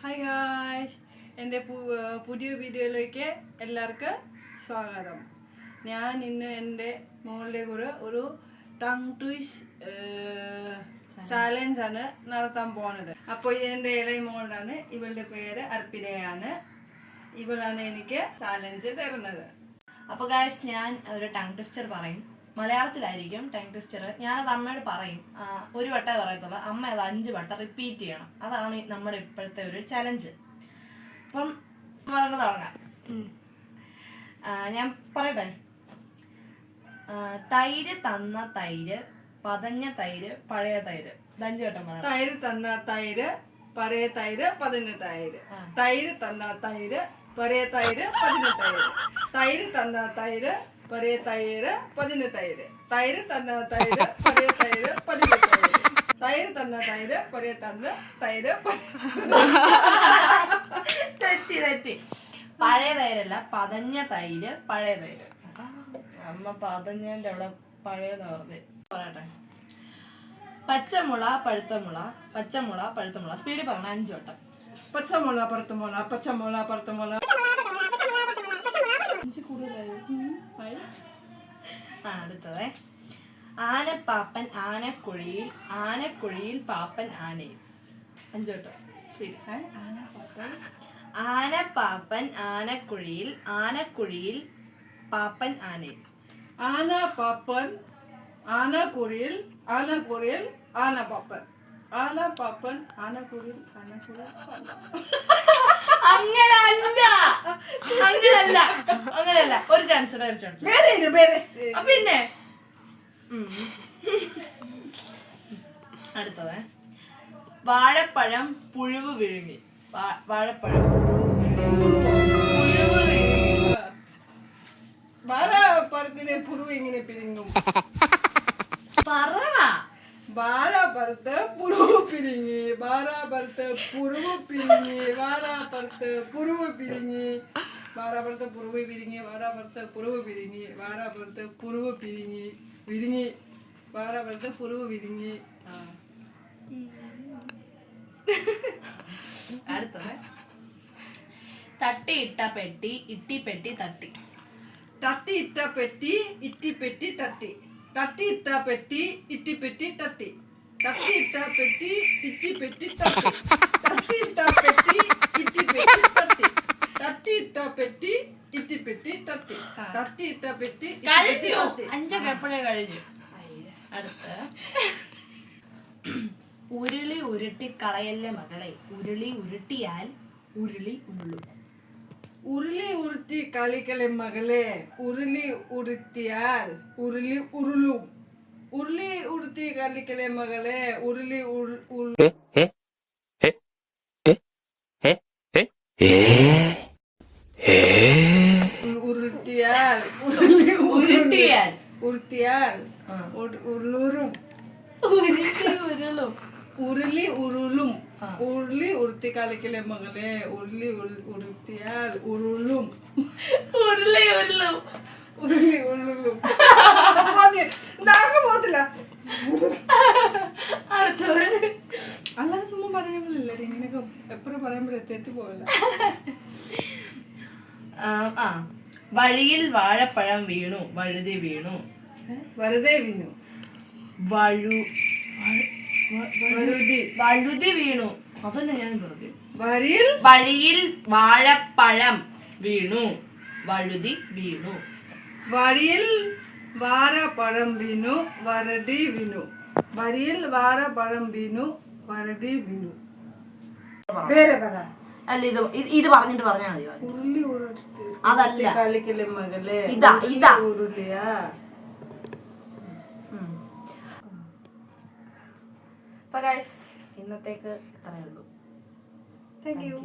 Hi guys, എൻ്റെ പുതിയ വീഡിയോയിലേക്ക് എല്ലാവർക്കും സ്വാഗതം. ഞാൻ ഇന്ന് എൻ്റെ മോളുടെ കൂടെ ഒരു ടങ് ട്വിസ്റ്റ് ചാലഞ്ച് ആണ് നടത്താൻ പോകുന്നത്. അപ്പോൾ ഇതെൻ്റെ ഇളയ മോളാണ്, ഇവളുടെ പേര് അർപ്പിതയാണ്. ഇവളാണ് എനിക്ക് ചാലഞ്ച് തരുന്നത്. അപ്പോൾ ഗായ്സ്, ഞാൻ ഒരു ടങ് ട്വിസ്റ്റർ പറയും. മലയാളത്തിലായിരിക്കും ടങ് ട്വിസ്റ്റർ. ഞാനത് അമ്മയോട് പറയും, ഒരു വട്ടമേ പറയത്തുള്ളൂ. അമ്മ അത് 5 വട്ടം റിപ്പീറ്റ് ചെയ്യണം. അതാണ് നമ്മുടെ ഇപ്പോഴത്തെ ഒരു ചലഞ്ച്. അപ്പം നമുക്ക് തുടങ്ങാം. ഞാൻ പറയട്ടെ. തൈര് തന്ന തൈര്, പതഞ്ഞ തൈര്, പഴയ തൈര്. 5 വട്ടം പറയാം. തൈര് തന്ന തൈര്, പഴയ തൈര്, പതിഞ്ഞ തൈര്. തൈര് തന്ന തൈര്, പഴയ തൈര്, പതിഞ്ഞ തൈര്. തൈര് തന്ന തൈര്, പഴയ തൈര്, പതിഞ്ഞ തൈര്. തൈര് തന്ന തൈര്, പഴയ തൈര്, പതിഞ്ഞ തൈര്. തൈര് തന്ന തൈര്, പഴയ തന്ന തൈര്. തെറ്റി. പഴയ തൈരല്ല, പതഞ്ഞ തൈര്, പഴയ തൈര്. അമ്മ പതഞ്ഞതിന്റെ അവിടെ പഴയതാ പറഞ്ഞത്. പറയട്ടെ. പച്ചമുള പഴുത്തമുള, പച്ചമുള പഴുത്തമുള. സ്പീഡിൽ പറയണം 5 വട്ടം. പച്ചമുള പഴുത്തമുള, പച്ചമുള പഴുത്തമുള. അടുത്തത്. ആനപ്പാപ്പൻ ആനക്കുഴിയിൽ, ആനക്കുഴിയിൽ പാപ്പൻ ആനയും. 5 വട്ടം. സ്പീഡ്. ആനപ്പാപ്പൻ ആനക്കുഴിയിൽ, ആനക്കുഴിയിൽ പാപ്പൻ ആനയും. ആനപ്പാപ്പൻ ആനക്കുഴിയിൽ, ആനക്കുഴിയിൽ ആനപ്പാപ്പൻ. ആനപ്പാപ്പൻ ആനക്കുഴിയിൽ, ആനക്കുഴിയിൽ. അങ്ങനല്ല. ഒരു ചാൻസ്. പിന്നെ അടുത്തത്. വാഴപ്പഴം പുഴുവ് വിഴുങ്ങി. വാഴപ്പഴം വാഴപ്പഴത്തിനെ പുഴുവ് എങ്ങനെ പിരിങ്ങും? വാഴപ്പഴത്ത് പുഴുവ് പിരിങ്ങി, വാഴപ്പഴത്ത് പുഴുവ് പിരിങ്ങി, വാഴപ്പഴത്ത് പുഴുവ് പിരിങ്ങി, വാഴപ്പഴത്ത് പുഴുവ് പിരിങ്ങി, വാഴപ്പഴത്ത് പുഴുവ് പിരിങ്ങി, വാഴപ്പഴത്ത് പുഴുവ് പിരിങ്ങി, വിരിങ്ങി, വാഴപ്പഴത്ത് പുഴുവ് വിരിങ്ങി. അടുത്തത്. തട്ടിയിട്ട പെട്ടി ഇട്ടിപ്പെട്ടി തട്ടി. തട്ടിയിട്ട പെട്ടി ഇട്ടിപ്പെട്ടി തട്ടി. തട്ടിയിട്ട പെട്ടി ഇട്ടിപ്പെട്ടി തട്ടി. തട്ടിയിട്ട പെട്ടി ഇട്ടിപ്പെട്ടി തട്ടി. തട്ടിയിട്ട പെട്ടി ഇട്ടിപ്പെട്ടി തട്ടി. തട്ടിയിട്ട പെട്ടി ഇട്ടിപ്പെട്ടി തട്ടി. തട്ടിയിട്ട പെട്ടി കഴിഞ്ഞു. 5 എപ്പോഴേ കഴിഞ്ഞു. അടുത്ത്. ഉരുളി ഉരുട്ടി കളയല്ലേ മകളെ, ഉരുളി ഉരുട്ടിയാൽ ഉരുളി ഉരുളും. ഉരുളി ഉരുട്ടി കളിക്കലെ മകളെ, ഉരുളി ഉരുട്ടിയാൽ ഉരുളി ഉരുളും. ഉരുളി ഉരുട്ടി കളിക്കലെ മകളെ, ഉരുളി ഉരുട്ടിയാൽ ഉരുട്ടിയാൽ ഉരുട്ടിയാൽ ഉരുളും. ഉരുളി ഉരുളും. ഉരുളി ഉരുട്ടി കളിക്കലെ മകളെ, ഉരുളി ഉരുട്ടിയാൽ ഉരുളും. ഉരുളി ഉരുളും. ഉരുളി ഉരുളും. പോകത്തില്ല. അടുത്തത്. അല്ലാതെ ചുമ്മാ പറയുമ്പോഴല്ലേ ഇങ്ങനെയൊക്കെ എപ്പോഴും പറയുമ്പോഴേ തെറ്റി പോവില്ല. വഴിയിൽ വാഴപ്പഴം വീണു, വഴുതി വീണു. വെറുതെ വീണു. വഴുതി വീണു. അതന്നെ ഞാൻ പറഞ്ഞു. വഴിയിൽ വാഴപ്പഴം വീണു, വഴുതി വീണു. വഴിയിൽ വാഴപ്പഴം വീണു, വരടി വീണു. വഴിയിൽ വാഴപ്പഴം വീണു, വരടി വീണു. അല്ല, ഇത് പറഞ്ഞിട്ട് പറഞ്ഞാൽ മതി. അതല്ല, കളിക്കലെ മകളെ, ഇതാ ഉരുളിയാ. അപ്പൊ ഗൈസ്, ഇന്നത്തേക്ക് ഇത്രയേ ഉള്ളൂ. Thank you.